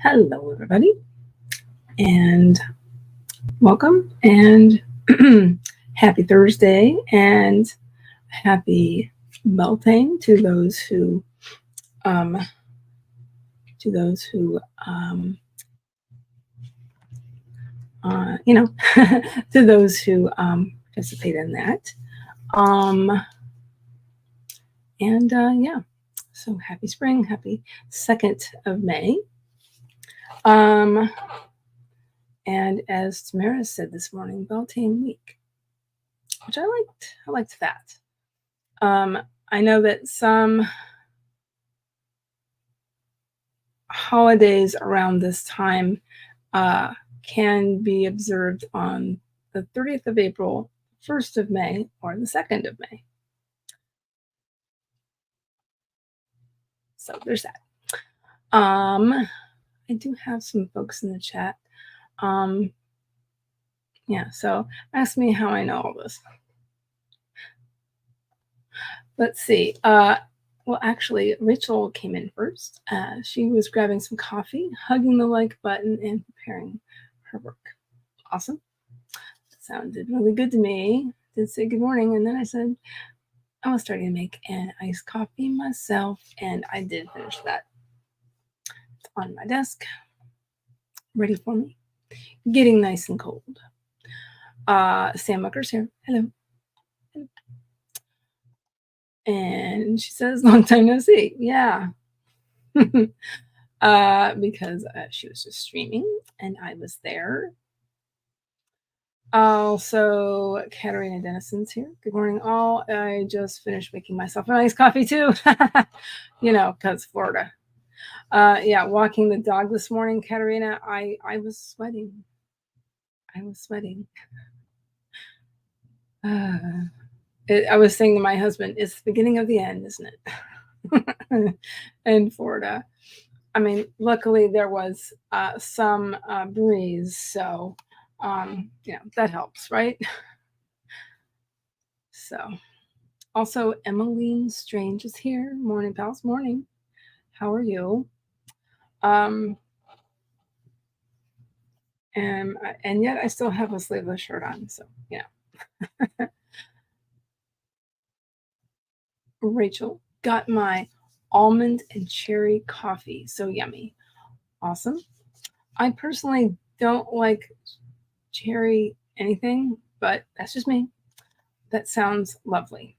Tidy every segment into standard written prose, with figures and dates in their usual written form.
Hello, everybody, and welcome, and happy Thursday, and happy Beltane to those who, to those who, to those who participate in that, yeah. So happy spring, happy 2nd of May. And as Tamara said this morning, Beltane week, which I liked. I liked that. I know that some holidays around this time can be observed on the 30th of April, 1st of May, or the 2nd of May. So there's that. I do have some folks in the chat. Yeah, so ask me how I know all this. Let's see. Well, actually, Rachel came in first. She was grabbing some coffee, hugging the like button, and preparing her work. Awesome. That sounded really good to me. Did say good morning, and then I said I was starting to make an iced coffee myself, and I did finish that. It's on my desk, ready for me. Getting nice and cold. Sam Mucker's here. Hello. And she says, long time no see. Yeah. Because she was just streaming and I was there. Also, Katerina Dennison's here. Good morning, all. I just finished making myself a nice coffee too. Because Florida. Yeah, walking the dog this morning, Katerina, I was sweating. I was saying to my husband, it's the beginning of the end, isn't it? In Florida. I mean, luckily there was some breeze, so that helps, right? So, also Emmeline Strange is here. Morning, pals. Morning. How are you? And yet I still have a sleeveless shirt on, so yeah. Rachel got my almond and cherry coffee. So yummy. Awesome. I personally don't like cherry anything, but that's just me. That sounds lovely.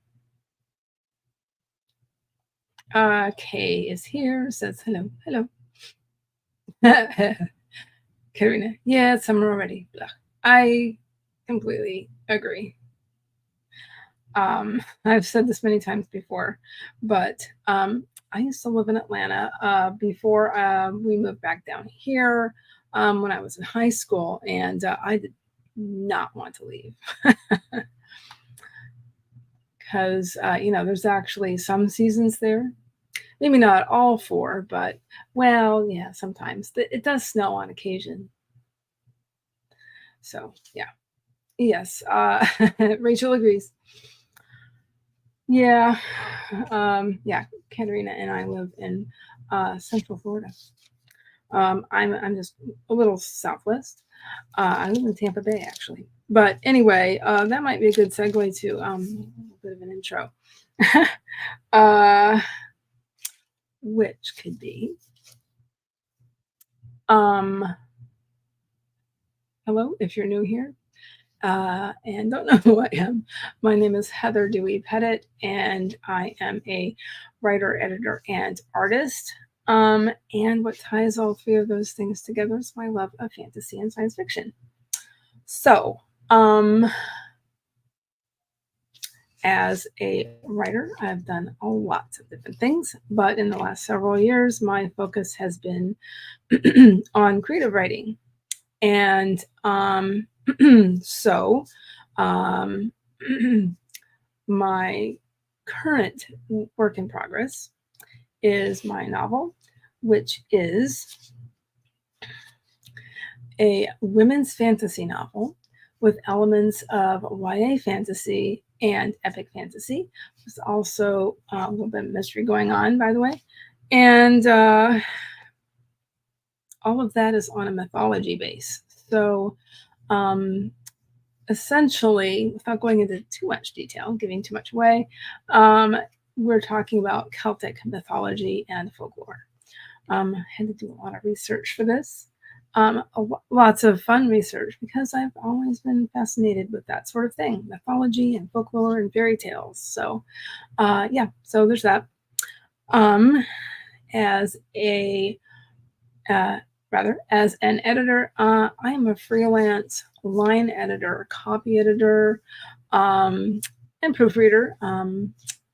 Kay is here, says hello. Karina, yeah, it's summer already. Blah. I completely agree. I've said this many times before, but I used to live in Atlanta before we moved back down here when I was in high school, and I did not want to leave because there's actually some seasons there. Maybe not all 4, but well, yeah, sometimes it does snow on occasion. So yeah, yes, Rachel agrees. Yeah, yeah. Katerina and I live in Central Florida. I'm just a little southwest. I live in Tampa Bay, actually. But anyway, that might be a good segue to a bit of an intro, which could be, hello, if you're new here. And don't know who I am. My name is Heather Dewey Pettit, and I am a writer, editor, and artist. And what ties all 3 of those things together is my love of fantasy and science fiction. So, as a writer, I've done a lot of different things, but in the last several years, my focus has been on creative writing. And so my current work in progress is my novel, which is a women's fantasy novel with elements of YA fantasy and epic fantasy. There's also a little bit of mystery going on, by the way. And all of that is on a mythology base. So um, essentially, without going into too much detail, giving too much away, um, we're talking about Celtic mythology and folklore. I had to do a lot of research for this. Lots of fun research because I've always been fascinated with that sort of thing, mythology and folklore and fairy tales. So, yeah, so there's that. Um, as a as an editor, I am a freelance line editor, copy editor, and proofreader.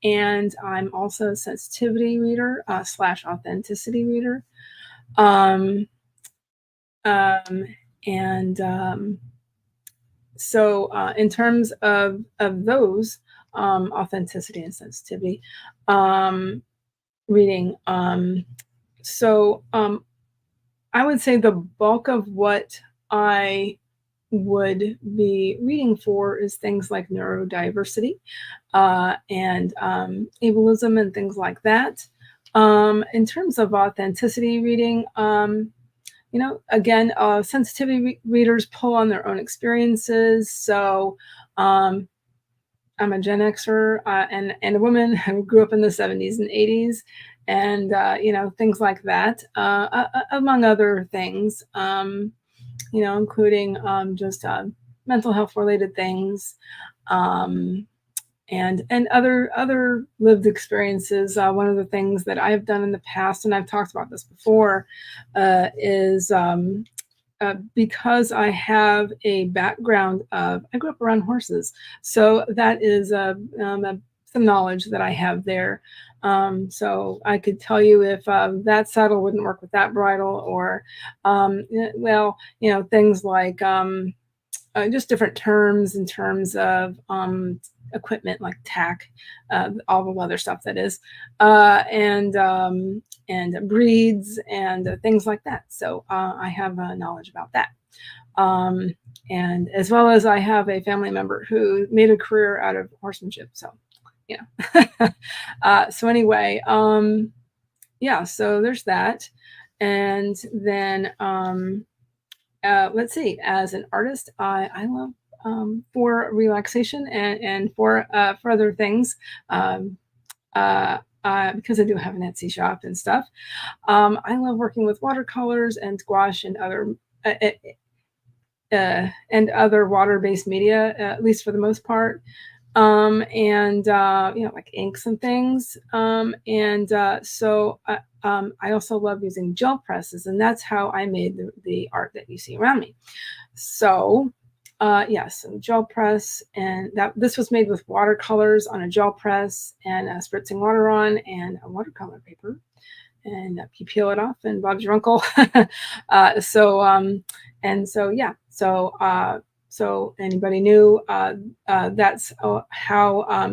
And I'm also a sensitivity reader slash authenticity reader. Um, um, and so, in terms of those authenticity and sensitivity um, reading, so I would say the bulk of what I would be reading for is things like neurodiversity and ableism and things like that. In terms of authenticity reading, again, sensitivity readers pull on their own experiences. So um, I'm a Gen Xer and a woman who grew up in the 70s and 80s, and things like that, among other things. Including just mental health related things, um, and other lived experiences. One of the things that I've done in the past, and I've talked about this before, is because I have a background of I grew up around horses, so that is some knowledge that I have there. So I could tell you if that saddle wouldn't work with that bridle, or things like just different terms in terms of equipment like tack, all the leather stuff that is, and breeds and things like that. So I have knowledge about that. Um, and as well as I have a family member who made a career out of horsemanship. So, so anyway, yeah, so there's that. And then let's see, as an artist, I love for relaxation and for other things, because I do have an Etsy shop and stuff. I love working with watercolors and gouache and other water-based media, at least for the most part. And like inks and things. I also love using gel presses, and that's how I made the art that you see around me. So yes, gel press, and this was made with watercolors on a gel press and spritzing water on and a watercolor paper. And you peel it off, and Bob's your uncle. So anybody new, that's how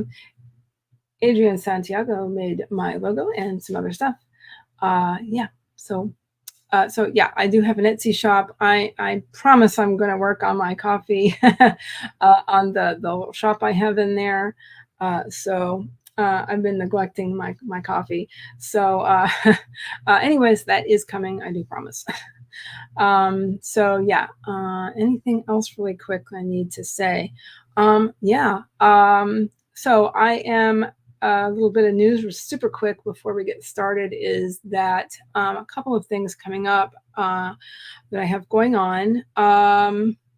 Adrian Santiago made my logo and some other stuff. Yeah. So yeah, I do have an Etsy shop. I promise I'm going to work on my coffee on the little shop I have in there. I've been neglecting my coffee. So anyways, that is coming. I do promise. So yeah, anything else really quick I need to say? Yeah. So I am a little bit of news super quick before we get started is that a couple of things coming up that I have going on.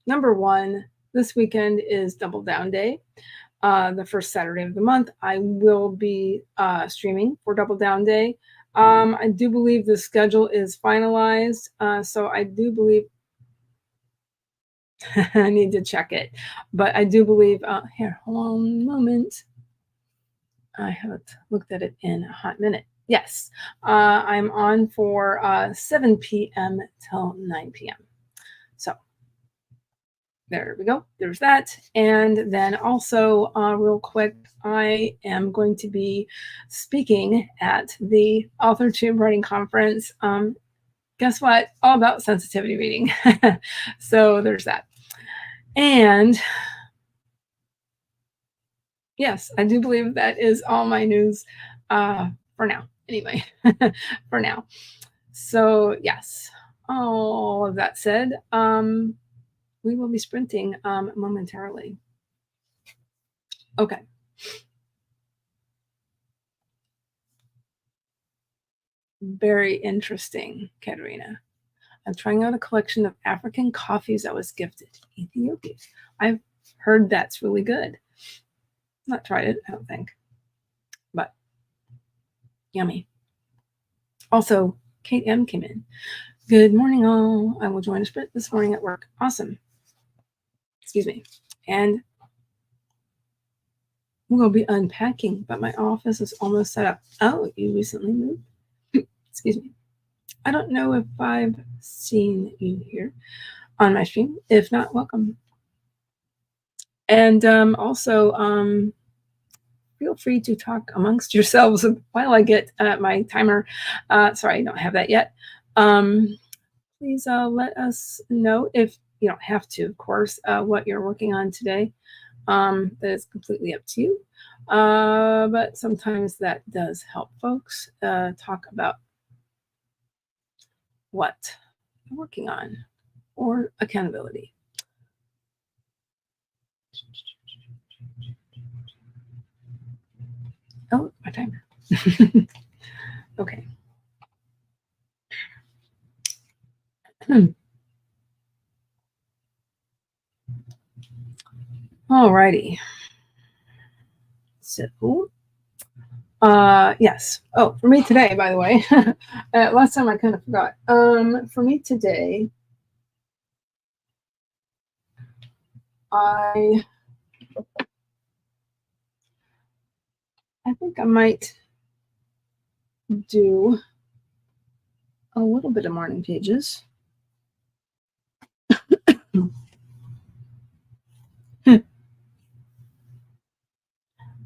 Number one, this weekend is Double Down Day. The first Saturday of the month, I will be streaming for Double Down Day. I do believe the schedule is finalized, so I do believe I need to check it, but I do believe here, hold on a moment. I haven't looked at it in a hot minute. Yes, I'm on for 7 p.m. till 9 p.m. So there we go. There's that. And then also, real quick, I am going to be speaking at the AuthorTube Writing Conference. Guess what? All about sensitivity reading. So there's that. And yes, I do believe that is all my news for now. Anyway, for now. So yes. all of that said, we will be sprinting momentarily. Okay. Very interesting, Katerina. I'm trying out a collection of African coffees I was gifted. Ethiopia. I've heard that's really good. Not tried it, I don't think. But yummy. Also, Kate M came in. Good morning, all. I will join a sprint this morning at work. Awesome. Excuse me. And we'll be unpacking, but my office is almost set up. Oh, you recently moved? Excuse me. I don't know if I've seen you here on my stream. If not, welcome. And also, feel free to talk amongst yourselves while I get my timer. Sorry, I don't have that yet. Please let us know, if you don't have to, of course, what you're working on today. That is completely up to you. But sometimes that does help folks talk about what you're working on, or accountability. Oh, my timer. Okay. All righty. So, yes. Oh, for me today, by the way, last time I kind of forgot. For me today, I think I might do a little bit of morning pages.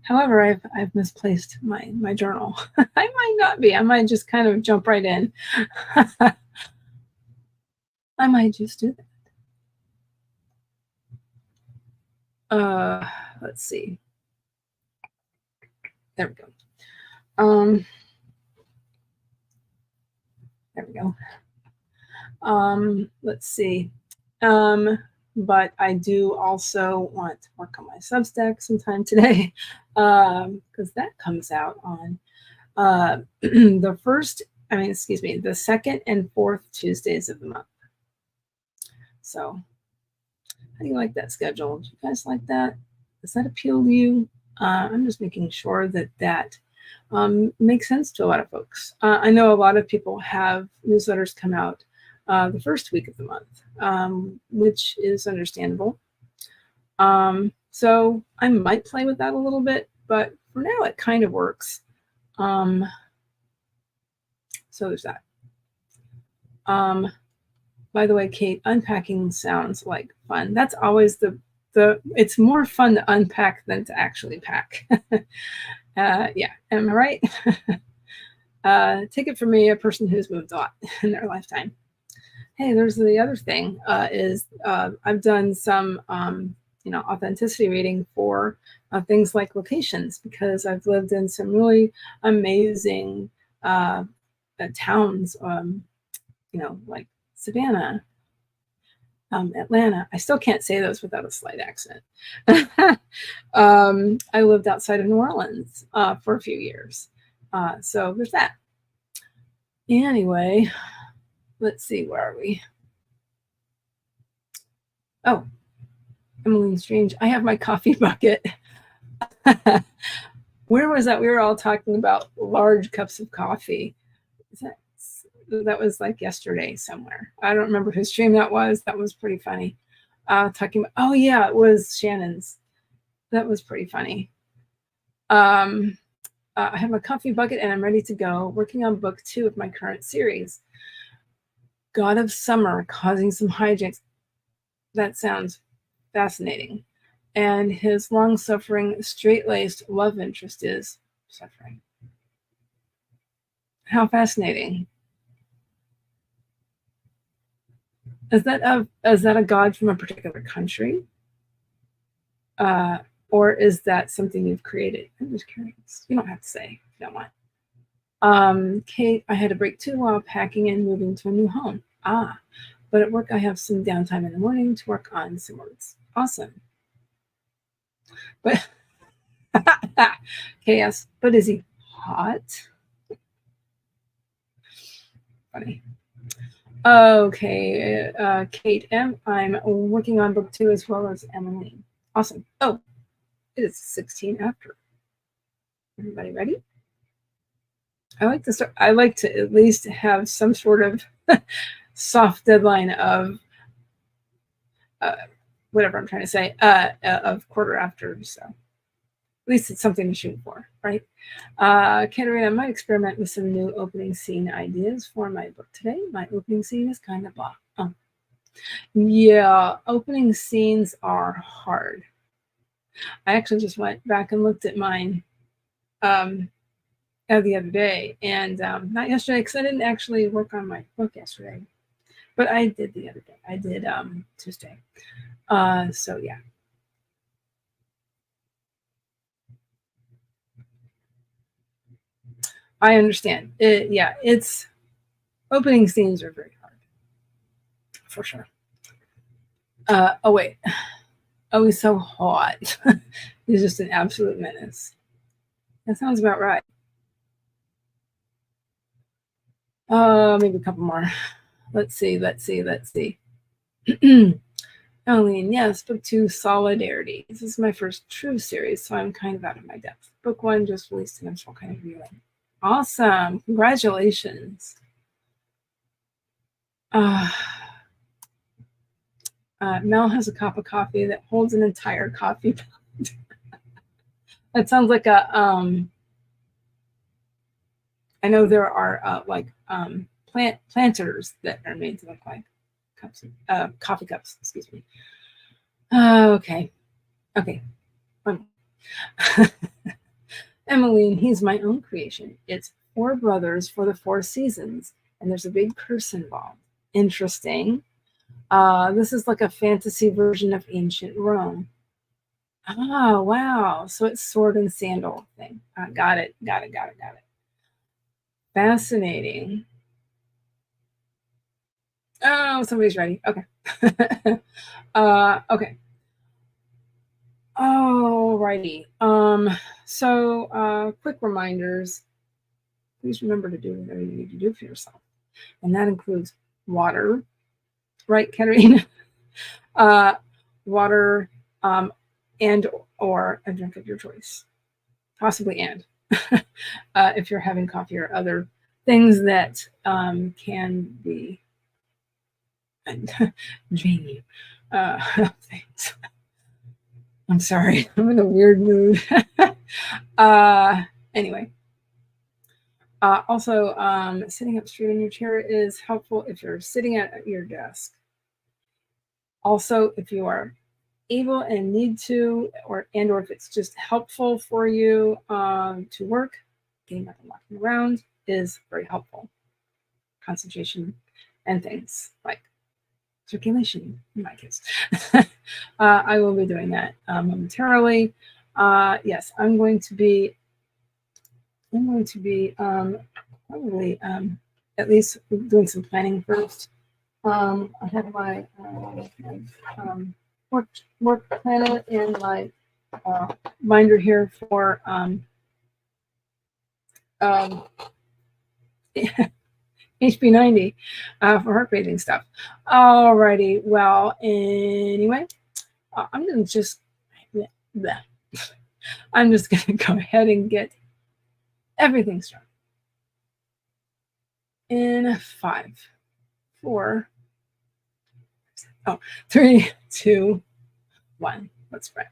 However, I've misplaced my journal. I might not be. I might just kind of jump right in. I might just do that. Let's see. There we go. There we go. Let's see. But I do also want to work on my Substack sometime today, because that comes out on the second and fourth Tuesdays of the month. So how do you like that schedule? Do you guys like that? Does that appeal to you? I'm just making sure that makes sense to a lot of folks. I know a lot of people have newsletters come out the first week of the month, which is understandable. So I might play with that a little bit, but for now it kind of works. So there's that. By the way, Kate, unpacking sounds like fun. That's always it's more fun to unpack than to actually pack. Yeah, am I right? Take it from me, a person who's moved a lot in their lifetime. Hey, there's the other thing, is I've done some authenticity reading for things like locations, because I've lived in some really amazing towns, like Savannah, Atlanta. I still can't say those without a slight accent. I lived outside of New Orleans for a few years. So there's that. Anyway, let's see, where are we? Oh, Emmeline Strange. I have my coffee bucket. Where was that? We were all talking about large cups of coffee. That was like yesterday somewhere. I don't remember whose stream that was. That was pretty funny. Talking about, oh yeah, it was Shannon's. That was pretty funny. I have my coffee bucket and I'm ready to go, working on book 2 of my current series. God of Summer causing some hijinks. That sounds fascinating. And his long-suffering, straight-laced love interest is suffering. How fascinating. Is that a god from a particular country? Or is that something you've created? I'm just curious. You don't have to say if you don't want. Kate, I had to break too while packing and moving to a new home. But at work I have some downtime in the morning to work on some words. Awesome. But chaos. But is he hot? Funny. Okay, Kate M. I'm working on book 2 as well as Emily. Awesome. Oh, it is 16 after. Everybody ready? I like to start. I like to at least have some sort of soft deadline of whatever I'm trying to say of quarter after. So at least it's something to shoot for, right? Katerina, I might experiment with some new opening scene ideas for my book today. My opening scene is kind of blah. Yeah, opening scenes are hard. I actually just went back and looked at mine the other day, and not yesterday because I didn't actually work on my book yesterday, but I did the other day. I did Tuesday. So yeah. I understand. Yeah, it's opening scenes are very hard for sure. Oh wait. Oh, he's so hot. He's just an absolute menace. That sounds about right. Maybe a couple more. Let's see. Eileen, yes, book 2, Solidarity. This is my first true series, so I'm kind of out of my depth. Book 1 just released, and I'm still kind of reeling. Awesome. Congratulations. Mel has a cup of coffee that holds an entire coffee pot. That sounds like a I know there are planters that are made to look like cups, coffee cups. Excuse me. Okay. Emmeline, he's my own creation. It's 4 brothers for the 4 seasons, and there's a big curse involved. Interesting. This is like a fantasy version of ancient Rome. Oh, wow. So it's sword and sandal thing. Got it. Fascinating. Oh, somebody's ready. Okay. Okay. Alrighty. So quick reminders. Please remember to do whatever you need to do for yourself. And that includes water, right, Katerina? Water, and or a drink of your choice. Possibly and. If you're having coffee or other things that can be drain you. Things. I'm sorry, I'm in a weird mood. Anyway. Also, sitting up straight in your chair is helpful if you're sitting at your desk. Also, if you are able and need to, or if it's just helpful for you to work, getting up and walking around is very helpful. Concentration and things like circulation, in my case. I will be doing that momentarily. Yes, I'm going to be probably at least doing some planning first. I have my work planner in my binder here for HB90 for heart racing stuff. Alrighty, well, anyway, I'm gonna just I'm just gonna go ahead and get everything started. In 5, 4, 3, 2, 1. Let's spread.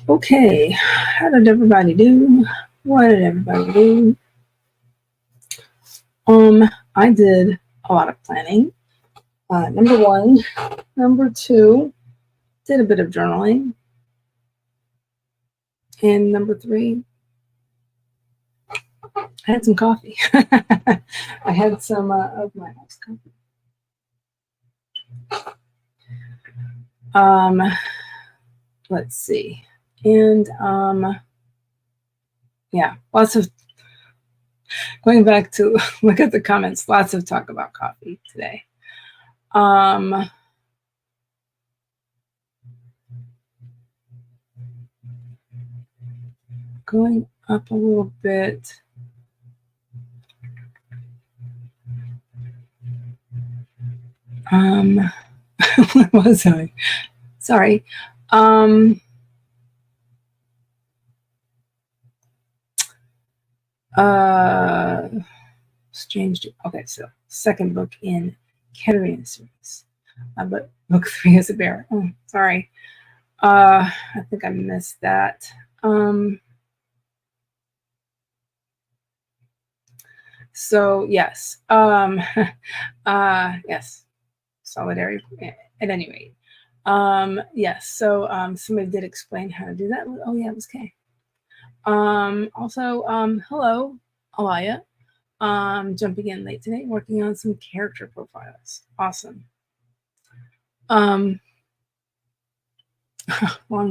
Okay, how did everybody do? What did everybody do? I did a lot of planning. Number one. Number two, did a bit of journaling. And number three, I had some coffee. I had some of my house coffee. Let's see. And yeah, lots of, going back to look at the comments, lots of talk about coffee today. Going up a little bit. What was I? Sorry. Strange. Okay, so second book in Katerina series, but book 3 is a bear. Oh, sorry. I think I missed that. So yes, yes, solidarity at any rate. Yes, so somebody did explain how to do that. Oh yeah, it was Kay. Also, hello, Alaya. Jumping in late today, working on some character profiles. Awesome. Long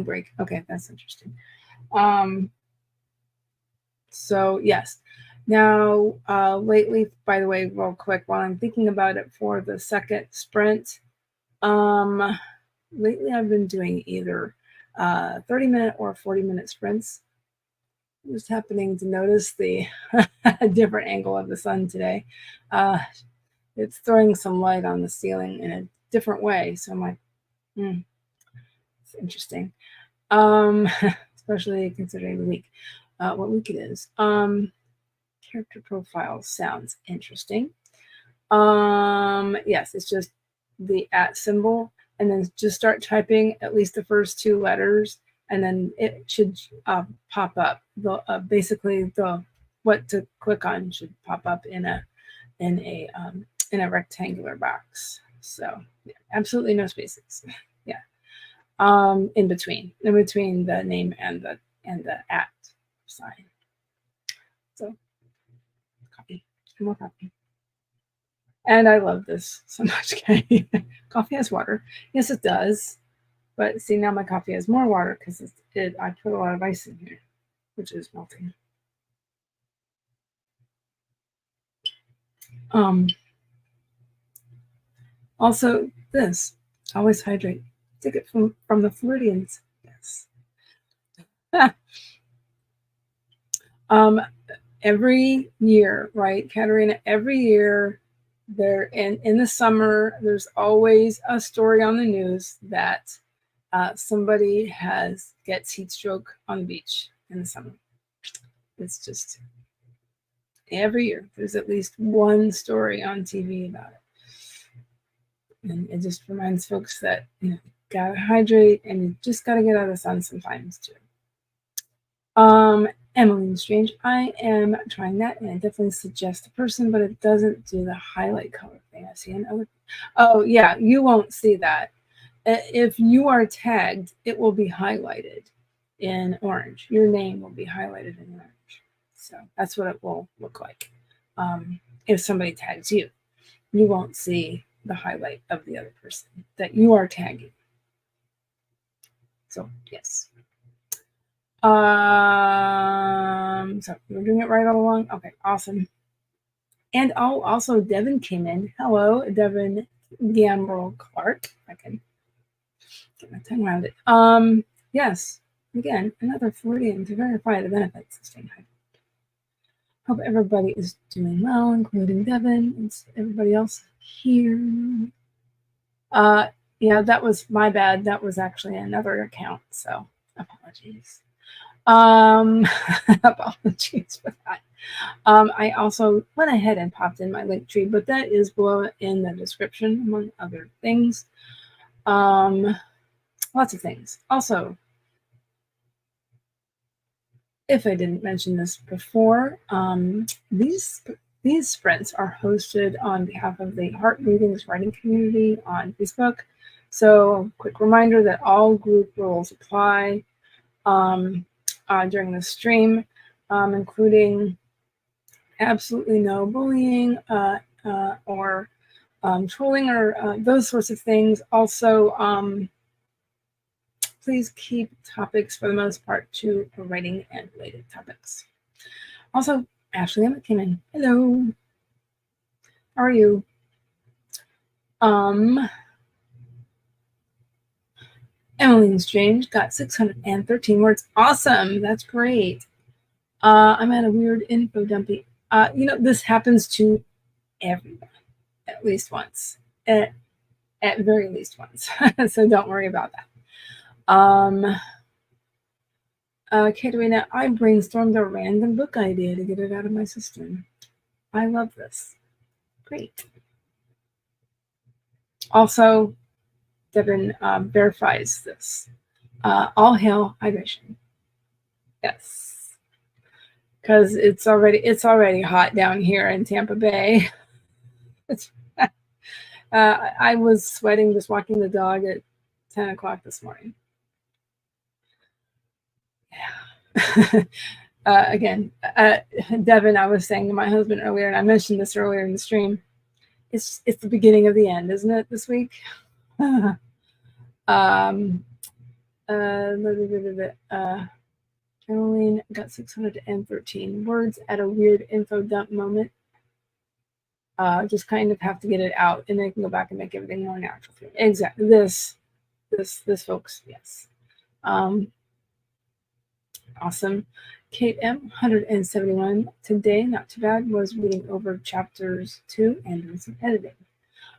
break. Okay, that's interesting. So yes. Now, lately, by the way, real quick, while I'm thinking about it for the second sprint, lately I've been doing either 30-minute or 40-minute sprints. Just happening to notice the different angle of the sun today. It's throwing some light on the ceiling in a different way. So I'm like, it's interesting. Especially considering the week, what week it is. Character profile sounds interesting. Yes, it's just the @ symbol, and then just start typing at least the first 2 letters, and then it should pop up. Basically, the what to click on should pop up in a rectangular box. So yeah, absolutely no spaces. Yeah, in between the name and the @ sign. So copy, more copy. And I love this so much. Coffee has water. Yes, it does. But see, now my coffee has more water because I put a lot of ice in here, which is melting. Also, this, always hydrate. Take it from the Floridians. Yes. Every year, right, Katerina, every year, there in the summer, there's always a story on the news that somebody gets heat stroke on the beach in the summer. It's just every year there's at least one story on TV about it, and it just reminds folks that gotta hydrate and you just gotta get out of the sun sometimes too. Emily Strange, I am trying that, and I definitely suggest a person, but it doesn't do the highlight color thing. I see another. Oh yeah, you won't see that. If you are tagged, it will be highlighted in orange. Your name will be highlighted in orange. So that's what it will look like. If somebody tags you, you won't see the highlight of the other person that you are tagging. So yes. So we're doing it right all along. Okay, awesome. And also Devin came in. Hello, Devin Gambrel Clark. I can get my tongue around it. Yes, again, another Floridian to verify the benefits of staying hydrated. Hope everybody is doing well, including Devin and everybody else here. Yeah, that was my bad. That was actually another account, so apologies. Apologies for that. I also went ahead and popped in my link tree, but that is below in the description, among other things. lots of things. Also, if I didn't mention this before, these sprints are hosted on behalf of the Heart Meetings writing community on Facebook. So, quick reminder that all group rules apply during the stream, including absolutely no bullying or trolling or those sorts of things. Also, please keep topics for the most part to writing and related topics. Also, Ashley Emmett came in. Hello. How are you? Emmeline Strange got 613 words. Awesome. That's great. I'm at a weird info dumpy. This happens to everyone at least once. At very least once. So don't worry about that. Katerina, I brainstormed a random book idea to get it out of my system. I love this. Great. Also, Devin verifies this. All hail hydration. Yes. Because it's already hot down here in Tampa Bay. I was sweating just walking the dog at 10 o'clock this morning. Yeah. Again, Devin, I was saying to my husband earlier, and I mentioned this earlier in the stream, it's the beginning of the end, isn't it, this week? Caroline got 613 words at a weird info dump moment. Just kind of have to get it out, and then I can go back and make everything more natural. Exactly. This, folks. Yes. Awesome. Kate M, 171 today. Not too bad. Was reading over chapters 2 and doing some editing.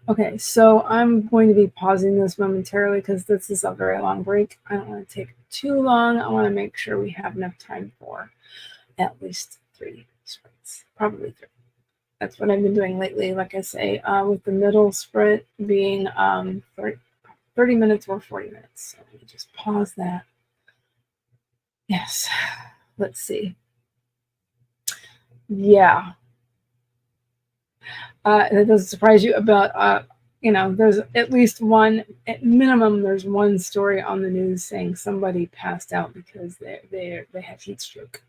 Okay, so I'm going to be pausing this momentarily because this is a very long break. I don't want to take too long. I want to make sure we have enough time for at least 3 sprints, probably 3. That's what I've been doing lately, like I say, with the middle sprint being 30 minutes or 40 minutes. So let me just pause that. Yes, let's see. Yeah. That doesn't surprise you about, there's at least one, at minimum, there's one story on the news saying somebody passed out because they have heat stroke.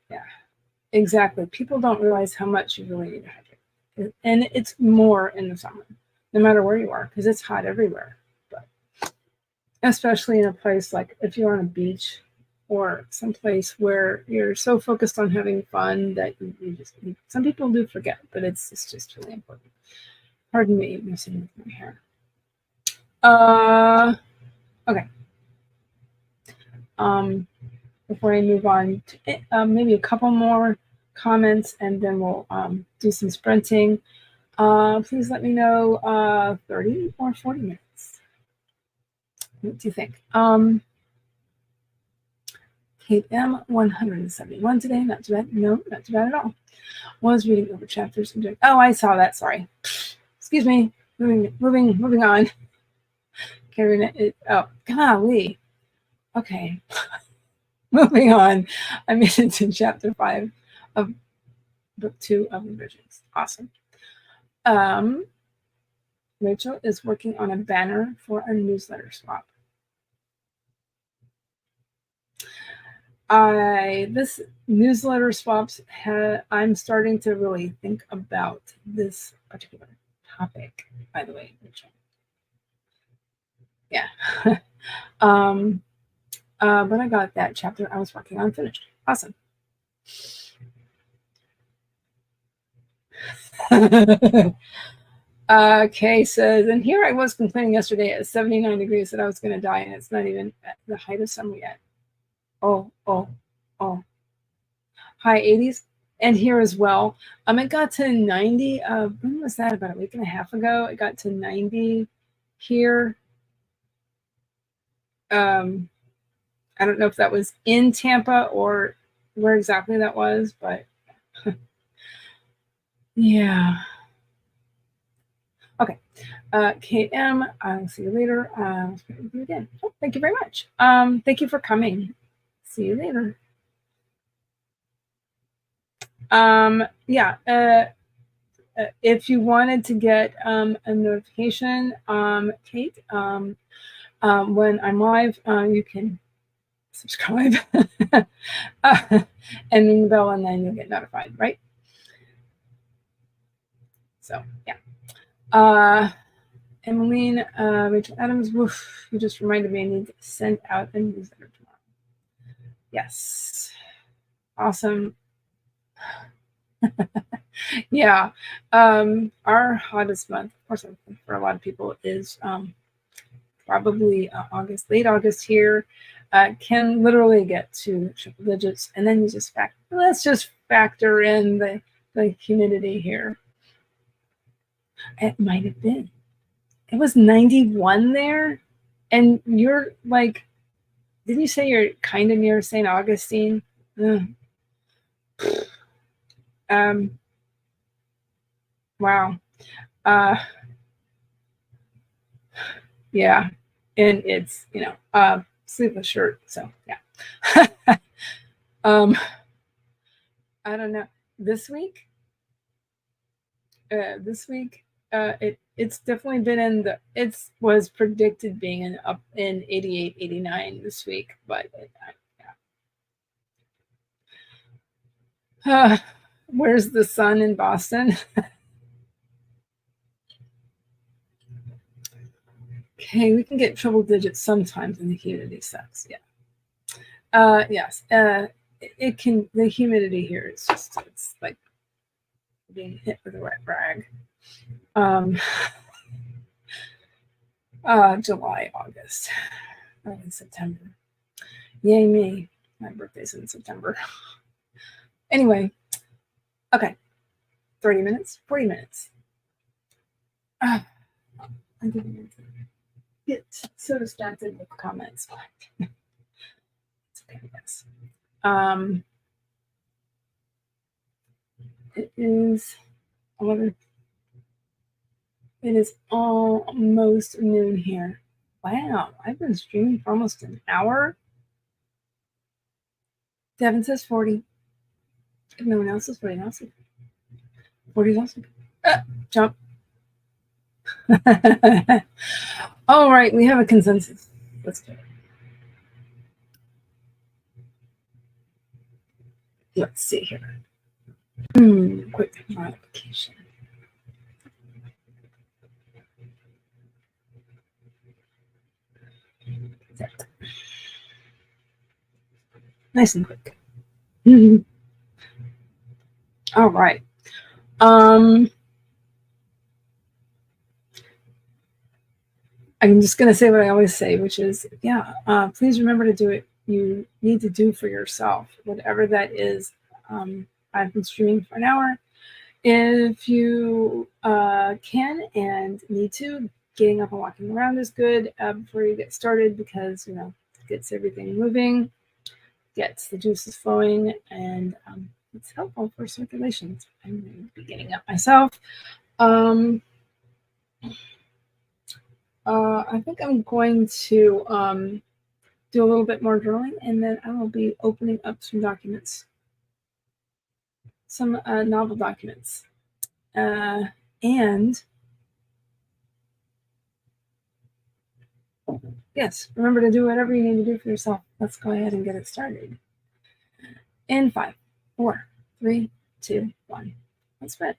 Yeah, exactly. People don't realize how much you really need to hydrate. And it's more in the summer, no matter where you are, because it's hot everywhere. But especially in a place like if you're on a beach or someplace where you're so focused on having fun that some people do forget, but it's just really important. Pardon me, messing with my hair. Okay. Before I move on to maybe a couple more comments, and then we'll do some sprinting. Please let me know 30 or 40 minutes. What do you think? Kate M, 171 today. Not too bad. No, not too bad at all. Was reading over chapters and doing. Oh, I saw that. Sorry. Excuse me. Moving on. Carrying it. Oh, golly. Okay. Moving on. I made it to chapter 5 of book 2 of Revisions. Awesome. Rachel is working on a banner for a newsletter swap. This newsletter swaps, I'm starting to really think about this particular topic, by the way, Rachel. Yeah. But I got that chapter I was working on finished. Awesome. Kay says, and here I was complaining yesterday at 79 degrees that I was going to die, and it's not even at the height of summer yet. Oh. High 80s. And here as well. It got to 90. When was that? About a week and a half ago. It got to 90 here. I don't know if that was in Tampa or where exactly that was, but yeah. Okay. KM, I'll see you later. I'll speak with you again. Oh, thank you very much. Thank you for coming. See you later. Yeah. If you wanted to get a notification, Kate, when I'm live, you can subscribe and ring the bell, and then you'll get notified, right? So, yeah. Emmeline, Rachel Adams, woof, you just reminded me I need to send out a newsletter tomorrow. Yes. Awesome. Yeah. Our hottest month, of course, for a lot of people is probably August, late August here. Can literally get to triple digits, and then you just let's just factor in the humidity here. It might have been. It was 91 there, and you're like, didn't you say you're kind of near St. Augustine? Wow. Yeah, and it's sleeveless shirt, so yeah. I don't know. This week, it's definitely been it was predicted being up in 88, 89 this week, but yeah. Where's the sun in Boston? Okay, we can get triple digits sometimes, and the humidity sucks. Yeah. Yes. It can. The humidity here is it's like being hit with a wet rag. July, August, early September. Yay me! My birthday's in September. Anyway, okay, 30 minutes, 40 minutes. I didn't get so distracted with comments. It's okay, I guess. It is 11. It is almost noon here. Wow, I've been streaming for almost an hour. Devin says 40. If no one else is 40, else 40 is awesome. Jump. All right, we have a consensus. Let's do it. Let's see here. Quick modification. Nice and quick. All right. I'm just going to say what I always say, which is, please remember to do it. You need to do for yourself, whatever that is. I've been streaming for an hour. If you can and need to, getting up and walking around is good before you get started, because, it gets everything moving, gets the juices flowing, and it's helpful for circulation. I'm going to be getting up myself. I think I'm going to do a little bit more journaling, and then I will be opening up some documents, some novel documents. And yes, remember to do whatever you need to do for yourself. Let's go ahead and get it started. In 5, 4, 3, 2, 1. Let's spread.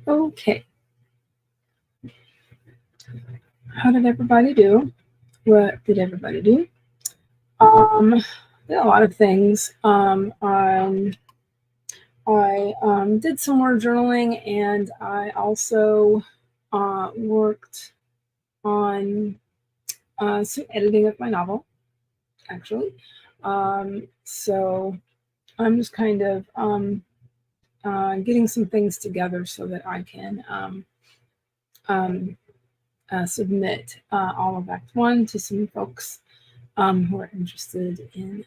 Okay. How did everybody do? What did everybody do? Did a lot of things. I did some more journaling, and I also worked on some editing of my novel, actually. So I'm just kind of getting some things together so that I can submit all of Act 1 to some folks who are interested in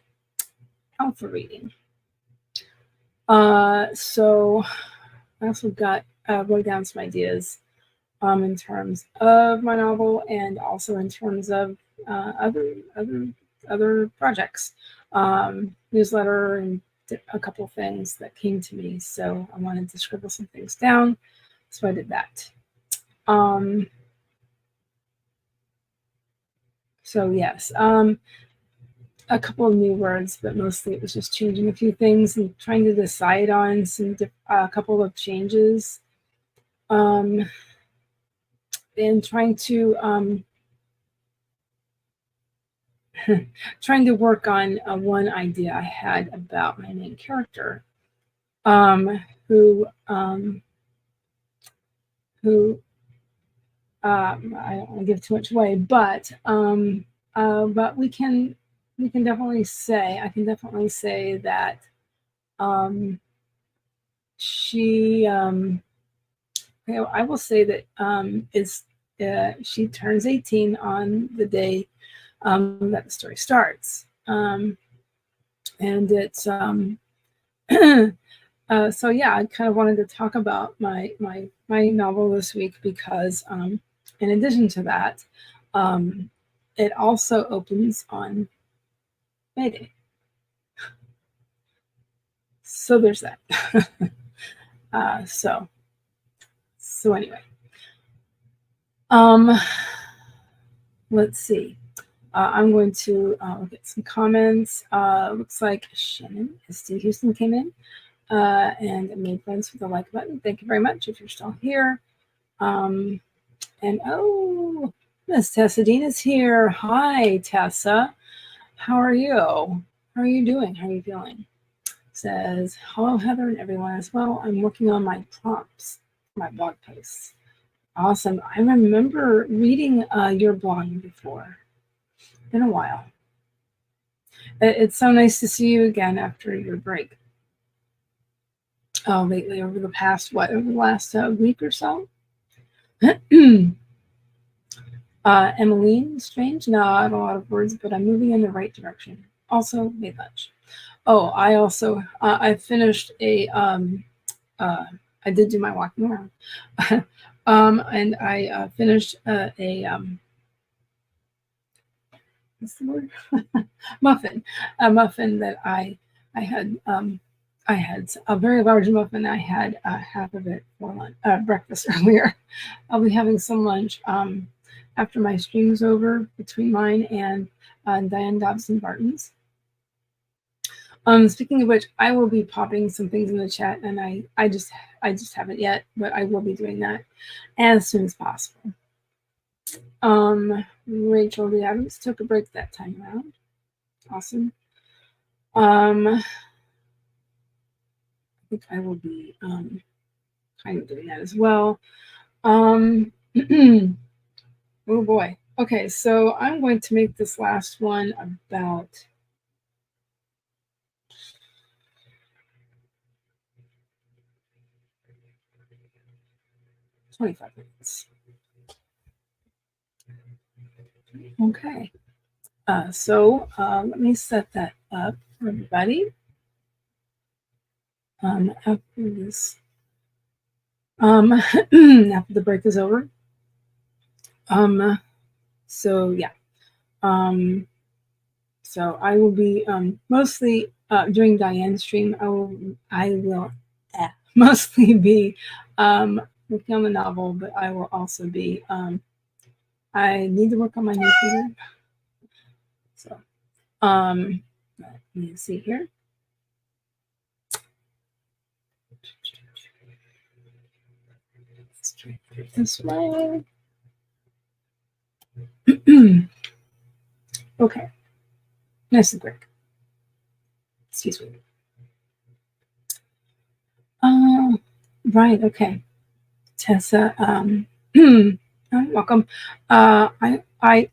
alpha reading. So I also wrote down some ideas in terms of my novel and also in terms of other projects, newsletter, and a couple of things that came to me. So I wanted to scribble some things down, so I did that. So yes, a couple of new words, but mostly it was just changing a few things and trying to decide on a couple of changes, and trying to trying to work on one idea I had about my main character, who I don't want to give too much away, but we can definitely say, I can definitely say that she I will say that she turns 18 on the day that the story starts, and it's so yeah, I kind of wanted to talk about my novel this week because in addition to that, it also opens on May Day. So there's that. So anyway, let's see. I'm going to look at some comments. Looks like Shannon S.D. Houston came in and made friends with the like button. Thank you very much if you're still here. And oh, Miss Tessa Dean is here. Hi, Tessa. How are you? How are you doing? How are you feeling? Says, hello, Heather, and everyone as well. I'm working on my prompts for my blog posts. Awesome. I remember reading your blog before. Been a while. It's so nice to see you again after your break. Lately, over the last week or so? Emmeline Strange, not a lot of words, but I'm moving in the right direction. Also made lunch. Oh, I also I finished I did do my walking around, and I finished what's the word? muffin, a muffin that I had a very large muffin. I had half of it for breakfast earlier. I'll be having some lunch after my stream's over between mine and Diane Dobson Barton's. Speaking of which, I will be popping some things in the chat, and I just haven't yet, but I will be doing that as soon as possible. Rachel Lee Adams took a break that time around. Awesome. I think I will be kind of doing that as well. Oh boy. Okay, so I'm going to make this last one about 25 minutes. Okay. So let me set that up for everybody. After this, after the break is over. So yeah. So I will be mostly during Diane's stream. I will mostly be working on the novel, but I will also be. I need to work on my new computer. So let me see here. This way. Okay. Nice and quick. Excuse me. Right. Okay. Tessa. Welcome. Okay.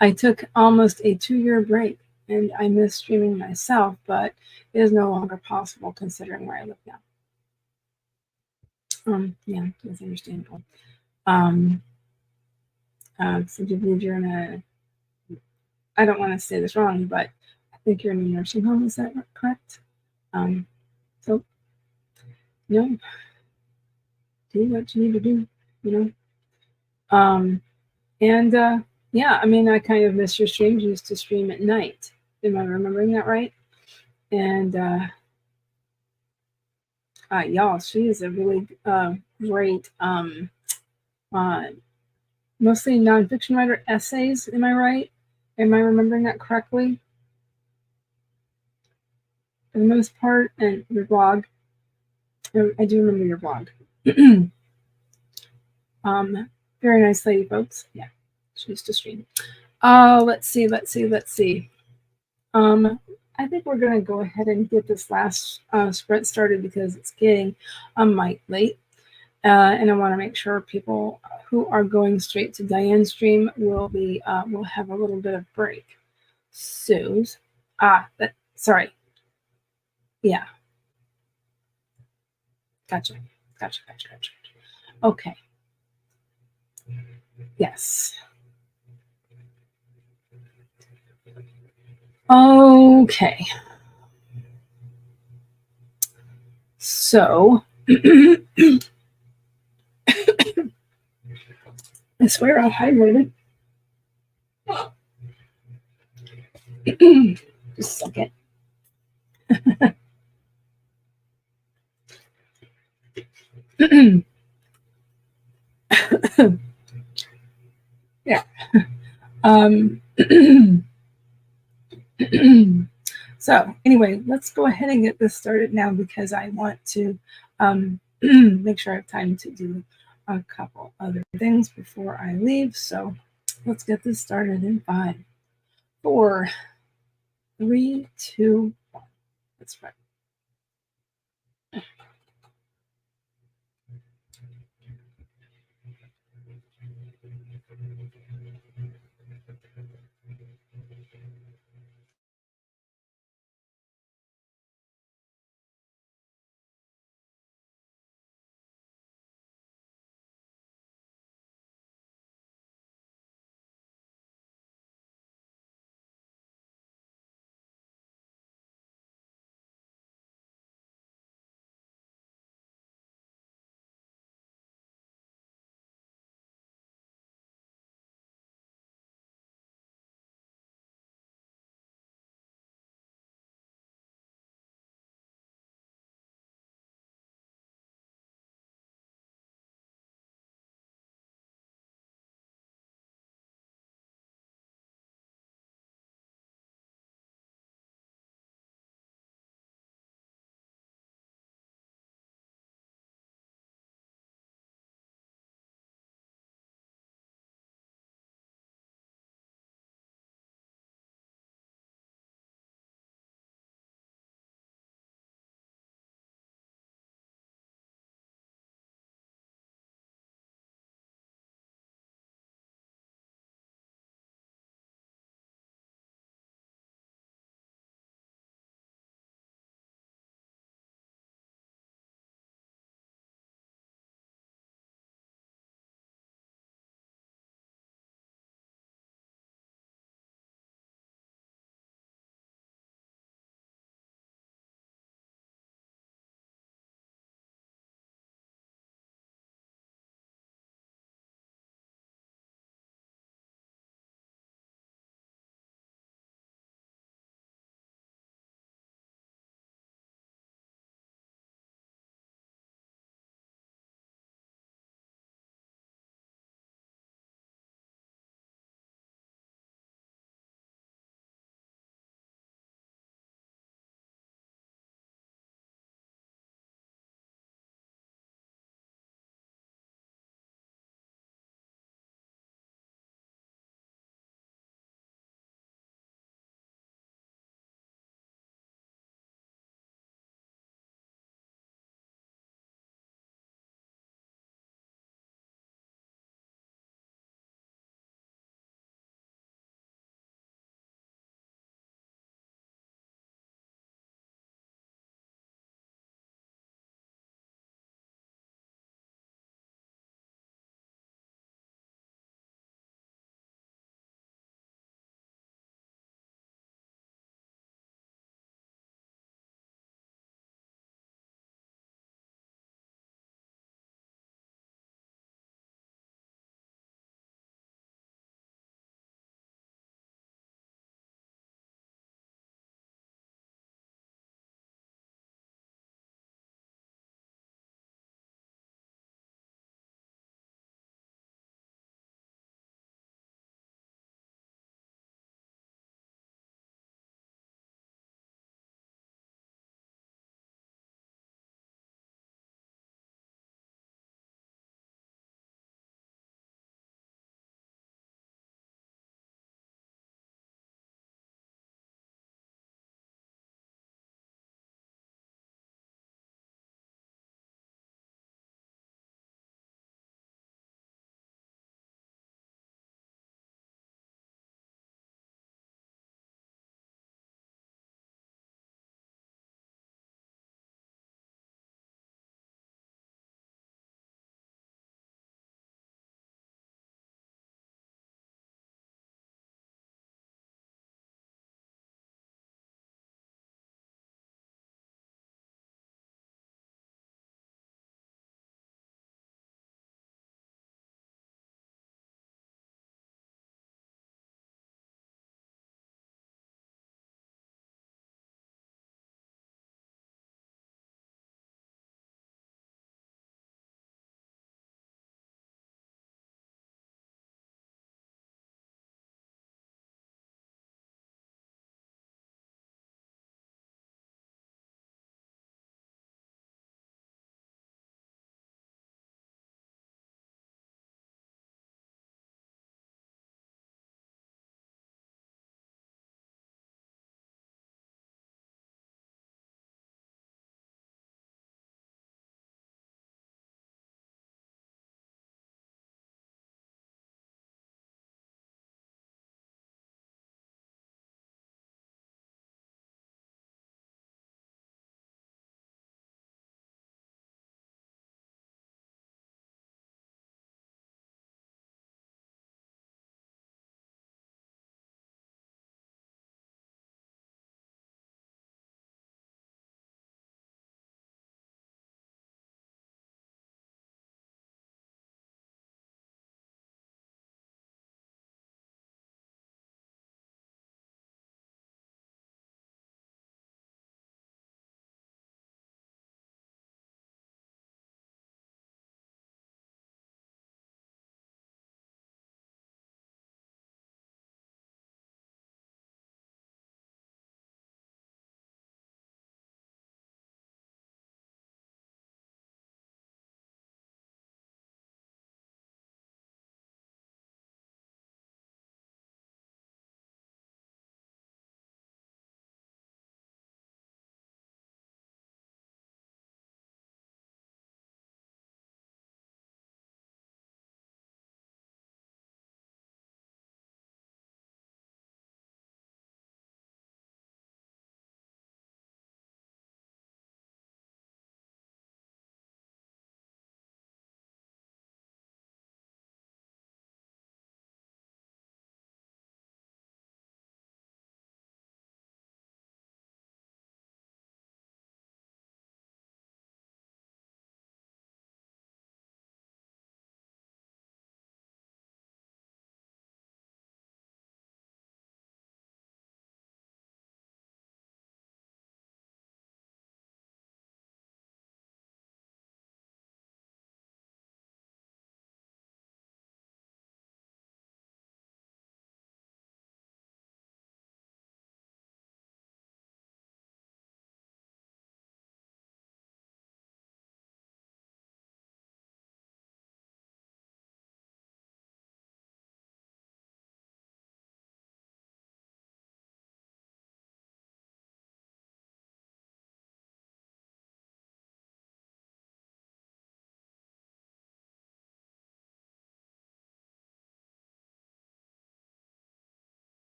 I took almost a 2-year break, and I miss streaming myself, but it is no longer possible considering where I live now. Yeah, that's understandable. So do you believe you're in a? I don't want to say this wrong, but I think you're in a nursing home. Is that correct? So, do what you need to do. And yeah, I mean, I kind of miss your streams. You used to stream at night. Am I remembering that right? And y'all, she is a really great, mostly nonfiction writer, essays. Am I right? Am I remembering that correctly? For the most part, and your blog. I do remember your blog. Very nice lady, folks. Yeah, she used to stream. Let's see. I think we're gonna go ahead and get this last sprint started because it's getting a mite late, and I want to make sure people who are going straight to Diane's stream will have a little bit of break. So, sorry. Yeah. Gotcha. Okay. Yes. Okay. So, I swear I'm hydrated. Just a second. Yeah. So anyway, let's go ahead and get this started now because I want to make sure I have time to do a couple other things before I leave. So let's get this started in 5, 4, 3, 2, 1. That's right.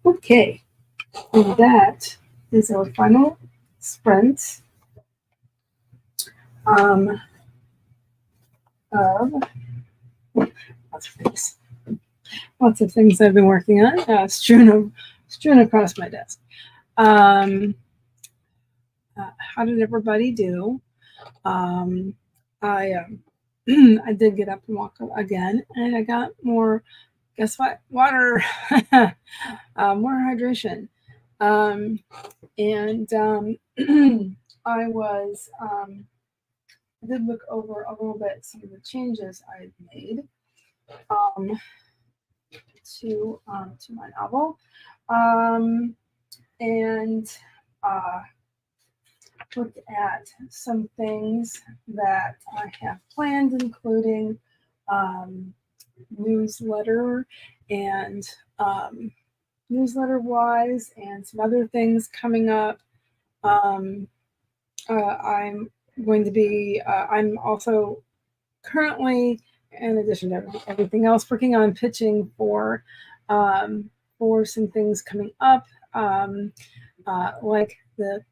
Okay, and that is our final sprint of lots of things I've been working on, strewn across my desk. How did everybody do? I I did get up and walk again, and I got more. Guess what? Water, more hydration, and I was. I did look over a little bit some of the changes I made to my novel, and looked at some things that I have planned, including newsletter and newsletter wise, and some other things coming up. I'm going to be. I'm also currently, in addition to everything else, working on pitching for some things coming up, like the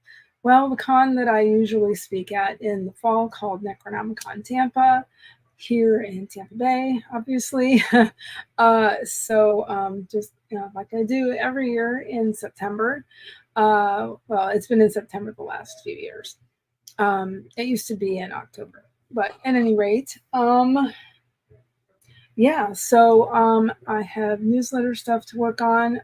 con that I usually speak at in the fall called Necronomicon Tampa, here in Tampa Bay, obviously. So just like I do every year in September. Well, it's been in September the last few years. It used to be in October, but at any rate, yeah. So I have newsletter stuff to work on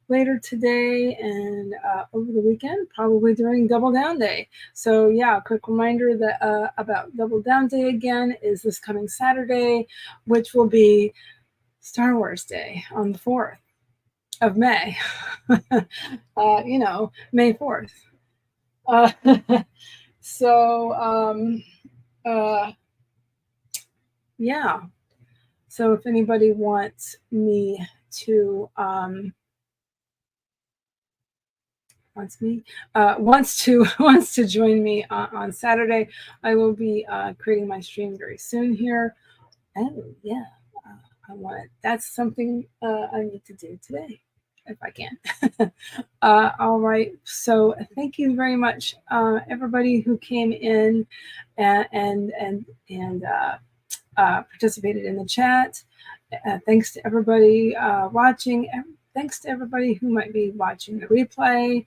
later today and over the weekend, probably during Double Down Day. So yeah, a quick reminder that about Double Down Day again is this coming Saturday, which will be Star Wars Day on the 4th of May. May 4th. So yeah. So if anybody wants me to wants to join me on Saturday, I will be creating my stream very soon here. Oh yeah, that's something I need to do today if I can. All right, so thank you very much, everybody who came in and participated in the chat. Thanks to everybody watching. Thanks to everybody who might be watching the replay.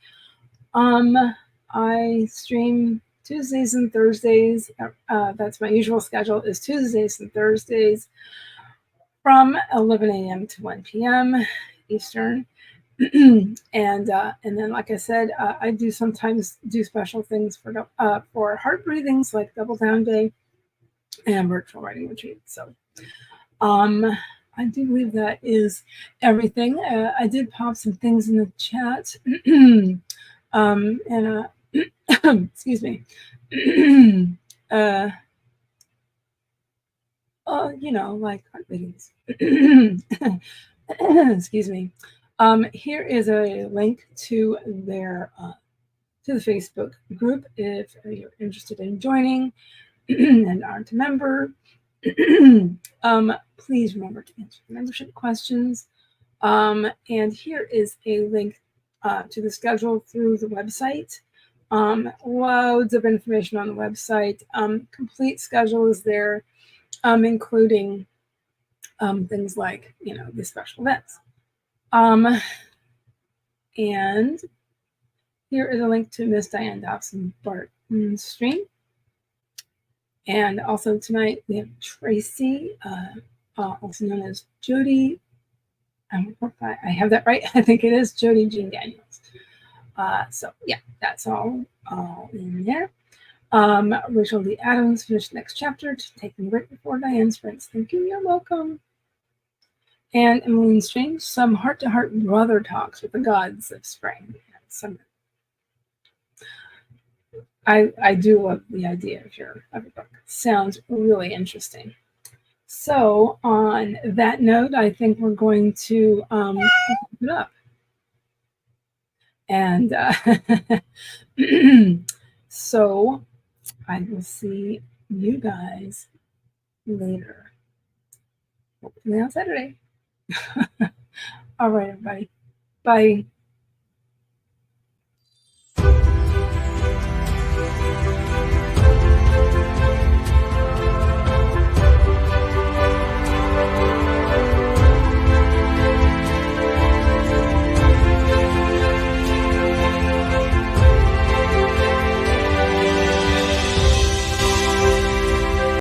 I stream Tuesdays and Thursdays. That's my usual schedule, is Tuesdays and Thursdays from 11 a.m. to 1 p.m. Eastern. And then, like I said, I do sometimes do special things for heart breathings, like Double Down Day and virtual writing retreat. So I do believe that is everything. I did pop some things in the chat. And excuse me. Like heart readings. Excuse me. Here is a link to their to the Facebook group if you're interested in joining and aren't a member. Please remember to answer membership questions. And here is a link to the schedule through the website. Loads of information on the website. Complete schedule is there, including things like, the special events. And here is a link to Miss Diane Dobson Barton's stream. And also tonight we have Tracy, also known as Jody. I hope I have that right. I think it is Jody Jean Daniels. So yeah, that's all in there. Rachel D. Adams finished the next chapter, taking right before Diane's sprints. Thank you. You're welcome. And Emmeline Strange, some heart-to-heart brother talks with the gods of spring and summer. I do love the idea of a book. Sounds really interesting. So on that note, I think we're going to open it up. And so I will see you guys later. Hopefully on Saturday. All right, everybody. Bye.